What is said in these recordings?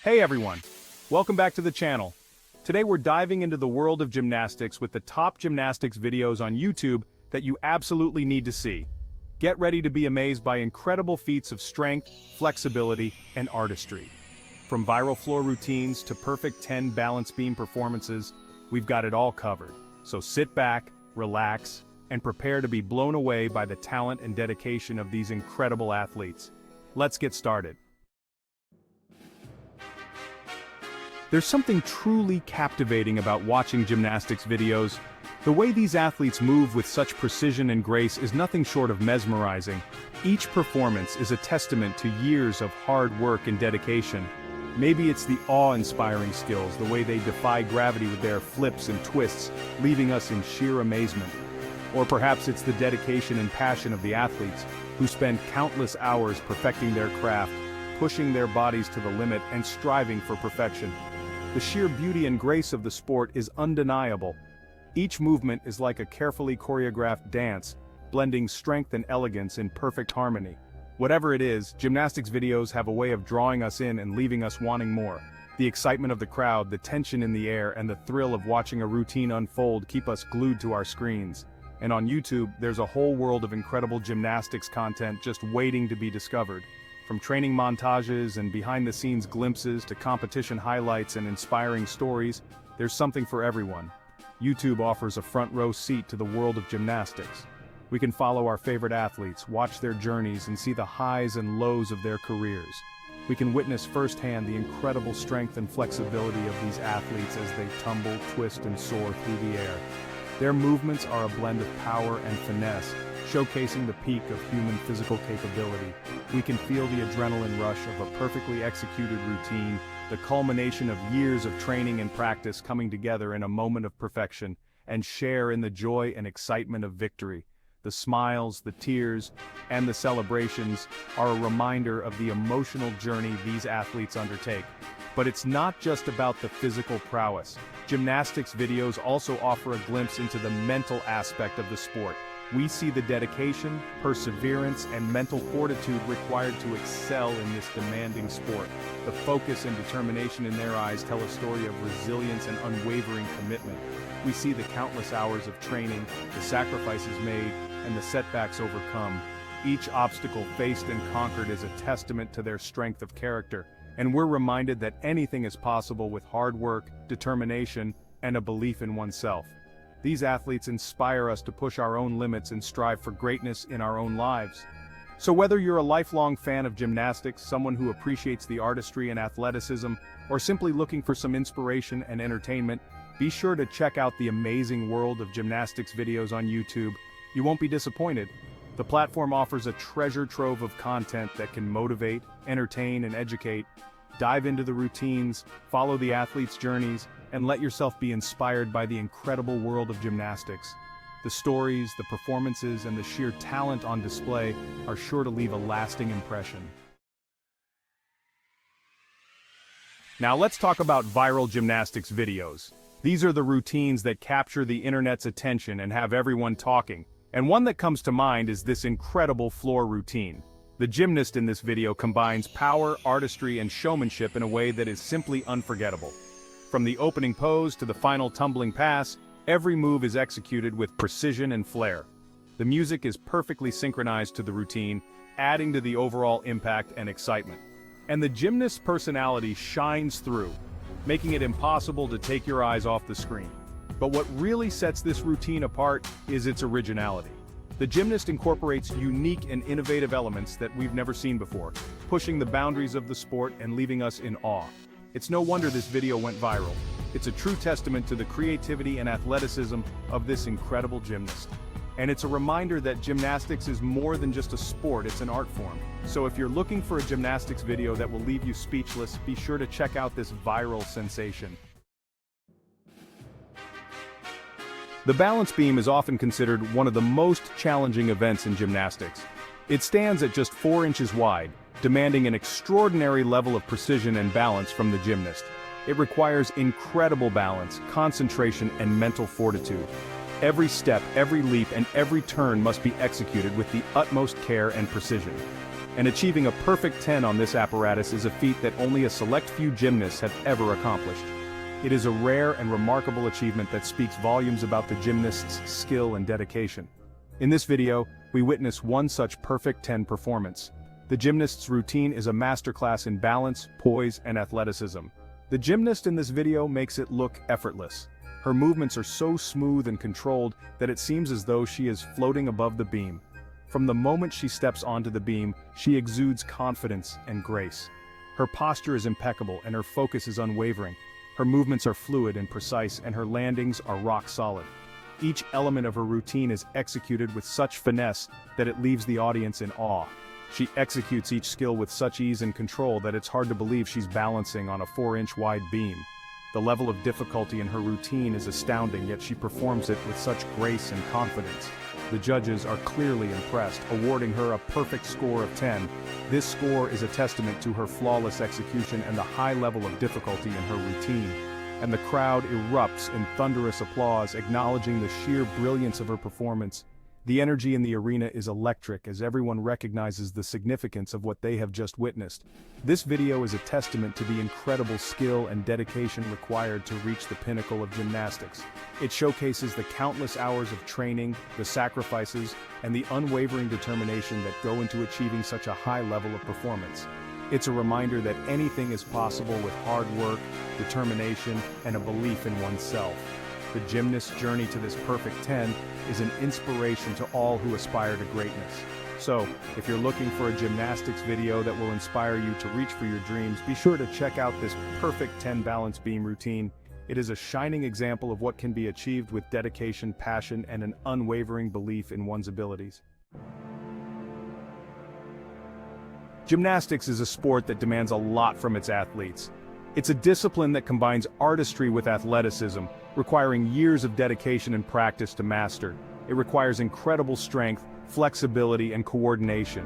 Hey everyone, welcome back to the channel. Today we're diving into the world of gymnastics with the top gymnastics videos on YouTube that you absolutely need to see. Get ready to be amazed by incredible feats of strength, flexibility, and artistry. From viral floor routines to perfect 10 balance beam performances, we've got it all covered. So sit back, relax, and prepare to be blown away by the talent and dedication of these incredible athletes. Let's get started. There's something truly captivating about watching gymnastics videos. The way these athletes move with such precision and grace is nothing short of mesmerizing. Each performance is a testament to years of hard work and dedication. Maybe it's the awe-inspiring skills, the way they defy gravity with their flips and twists, leaving us in sheer amazement. Or perhaps it's the dedication and passion of the athletes, who spend countless hours perfecting their craft, pushing their bodies to the limit and striving for perfection. The sheer beauty and grace of the sport is undeniable. Each movement is like a carefully choreographed dance, blending strength and elegance in perfect harmony. Whatever it is, gymnastics videos have a way of drawing us in and leaving us wanting more. The excitement of the crowd, the tension in the air, and the thrill of watching a routine unfold keep us glued to our screens. And on YouTube, there's a whole world of incredible gymnastics content just waiting to be discovered. From training montages and behind-the-scenes glimpses to competition highlights and inspiring stories, there's something for everyone. YouTube offers a front-row seat to the world of gymnastics. We can follow our favorite athletes, watch their journeys, and see the highs and lows of their careers. We can witness firsthand the incredible strength and flexibility of these athletes as they tumble, twist, and soar through the air. Their movements are a blend of power and finesse, showcasing the peak of human physical capability. We can feel the adrenaline rush of a perfectly executed routine, the culmination of years of training and practice coming together in a moment of perfection, and share in the joy and excitement of victory. The smiles, the tears, and the celebrations are a reminder of the emotional journey these athletes undertake. But it's not just about the physical prowess. Gymnastics videos also offer a glimpse into the mental aspect of the sport. We see the dedication, perseverance, and mental fortitude required to excel in this demanding sport. The focus and determination in their eyes tell a story of resilience and unwavering commitment. We see the countless hours of training, the sacrifices made, and the setbacks overcome. Each obstacle faced and conquered is a testament to their strength of character, and we're reminded that anything is possible with hard work, determination, and a belief in oneself. These athletes inspire us to push our own limits and strive for greatness in our own lives. So whether you're a lifelong fan of gymnastics, someone who appreciates the artistry and athleticism, or simply looking for some inspiration and entertainment, be sure to check out the amazing world of gymnastics videos on YouTube. You won't be disappointed. The platform offers a treasure trove of content that can motivate, entertain, and educate. Dive into the routines, follow the athletes' journeys, and let yourself be inspired by the incredible world of gymnastics. The stories, the performances, and the sheer talent on display are sure to leave a lasting impression. Now let's talk about viral gymnastics videos. These are the routines that capture the internet's attention and have everyone talking. And one that comes to mind is this incredible floor routine. The gymnast in this video combines power, artistry, and showmanship in a way that is simply unforgettable. From the opening pose to the final tumbling pass, every move is executed with precision and flair. The music is perfectly synchronized to the routine, adding to the overall impact and excitement. And the gymnast's personality shines through, making it impossible to take your eyes off the screen. But what really sets this routine apart is its originality. The gymnast incorporates unique and innovative elements that we've never seen before, pushing the boundaries of the sport and leaving us in awe. It's no wonder this video went viral. It's a true testament to the creativity and athleticism of this incredible gymnast. And it's a reminder that gymnastics is more than just a sport, it's an art form. So if you're looking for a gymnastics video that will leave you speechless, be sure to check out this viral sensation. The balance beam is often considered one of the most challenging events in gymnastics. It stands at just 4 inches wide, demanding an extraordinary level of precision and balance from the gymnast. It requires incredible balance, concentration, and mental fortitude. Every step, every leap, and every turn must be executed with the utmost care and precision. and achieving a perfect 10 on this apparatus is a feat that only a select few gymnasts have ever accomplished. It is a rare and remarkable achievement that speaks volumes about the gymnast's skill and dedication. In this video, we witness one such perfect 10 performance. The gymnast's routine is a masterclass in balance, poise, and athleticism. The gymnast in this video makes it look effortless. Her movements are so smooth and controlled that it seems as though she is floating above the beam. From the moment she steps onto the beam, she exudes confidence and grace. Her posture is impeccable and her focus is unwavering. Her movements are fluid and precise, and her landings are rock solid. Each element of her routine is executed with such finesse that it leaves the audience in awe. She executes each skill with such ease and control that it's hard to believe she's balancing on a 4-inch wide beam. The level of difficulty in her routine is astounding, yet she performs it with such grace and confidence. The judges are clearly impressed, awarding her a perfect score of 10. This score is a testament to her flawless execution and the high level of difficulty in her routine. And the crowd erupts in thunderous applause, acknowledging the sheer brilliance of her performance. The energy in the arena is electric as everyone recognizes the significance of what they have just witnessed. This video is a testament to the incredible skill and dedication required to reach the pinnacle of gymnastics. It showcases the countless hours of training, the sacrifices, and the unwavering determination that go into achieving such a high level of performance. It's a reminder that anything is possible with hard work, determination, and a belief in oneself. The gymnast's journey to this perfect 10 is an inspiration to all who aspire to greatness. So, if you're looking for a gymnastics video that will inspire you to reach for your dreams, be sure to check out this perfect 10 balance beam routine. It is a shining example of what can be achieved with dedication, passion, and an unwavering belief in one's abilities. Gymnastics is a sport that demands a lot from its athletes. It's a discipline that combines artistry with athleticism, requiring years of dedication and practice to master. It requires incredible strength, flexibility, and coordination.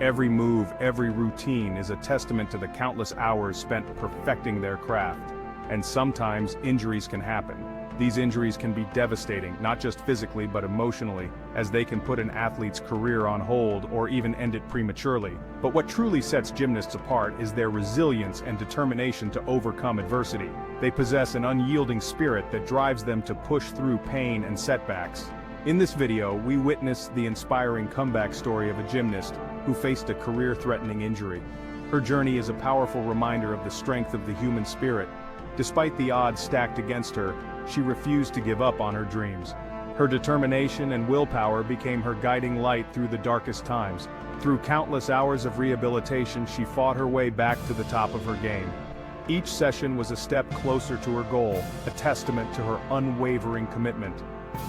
Every move, every routine is a testament to the countless hours spent perfecting their craft. And sometimes injuries can happen. These injuries can be devastating, not just physically but emotionally, as they can put an athlete's career on hold or even end it prematurely. But what truly sets gymnasts apart is their resilience and determination to overcome adversity. They possess an unyielding spirit that drives them to push through pain and setbacks. In this video, we witness the inspiring comeback story of a gymnast who faced a career-threatening injury. Her journey is a powerful reminder of the strength of the human spirit. Despite the odds stacked against her, she refused to give up on her dreams. Her determination and willpower became her guiding light through the darkest times. Through countless hours of rehabilitation, she fought her way back to the top of her game. Each session was a step closer to her goal, a testament to her unwavering commitment.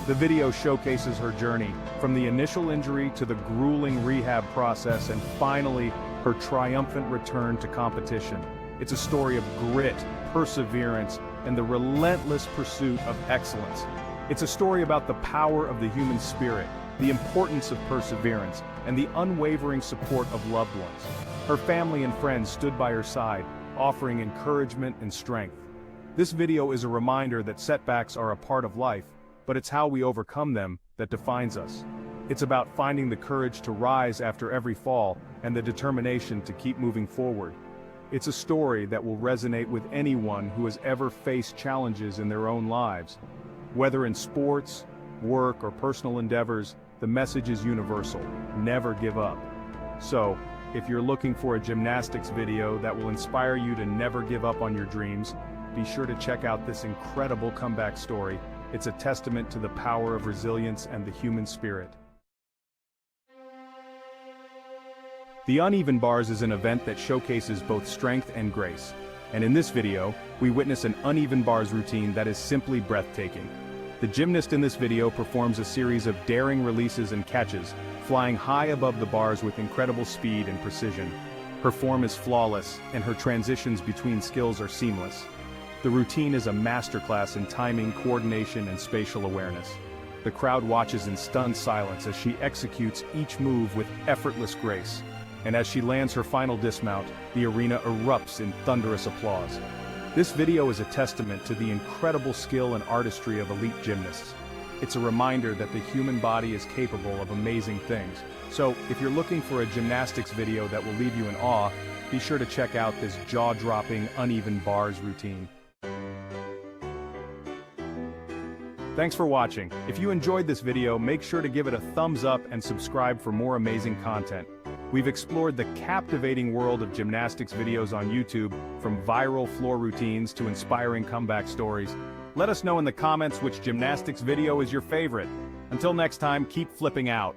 The video showcases her journey, from the initial injury to the grueling rehab process and finally, her triumphant return to competition. It's a story of grit, perseverance, and the relentless pursuit of excellence. It's a story about the power of the human spirit, the importance of perseverance, and the unwavering support of loved ones. Her family and friends stood by her side, offering encouragement and strength. This video is a reminder that setbacks are a part of life, but it's how we overcome them that defines us. It's about finding the courage to rise after every fall and the determination to keep moving forward. It's a story that will resonate with anyone who has ever faced challenges in their own lives. Whether in sports, work, or personal endeavors, the message is universal: never give up. So, if you're looking for a gymnastics video that will inspire you to never give up on your dreams, be sure to check out this incredible comeback story. It's a testament to the power of resilience and the human spirit. The uneven bars is an event that showcases both strength and grace. And in this video, we witness an uneven bars routine that is simply breathtaking. The gymnast in this video performs a series of daring releases and catches, flying high above the bars with incredible speed and precision. Her form is flawless, and her transitions between skills are seamless. The routine is a masterclass in timing, coordination, and spatial awareness. The crowd watches in stunned silence as she executes each move with effortless grace. And as she lands her final dismount, the arena erupts in thunderous applause. This video is a testament to the incredible skill and artistry of elite gymnasts. It's a reminder that the human body is capable of amazing things. So, if you're looking for a gymnastics video that will leave you in awe, be sure to check out this jaw-dropping, uneven bars routine. Thanks for watching. If you enjoyed this video, make sure to give it a thumbs up and subscribe for more amazing content. We've explored the captivating world of gymnastics videos on YouTube, from viral floor routines to inspiring comeback stories. Let us know in the comments which gymnastics video is your favorite. Until next time, keep flipping out.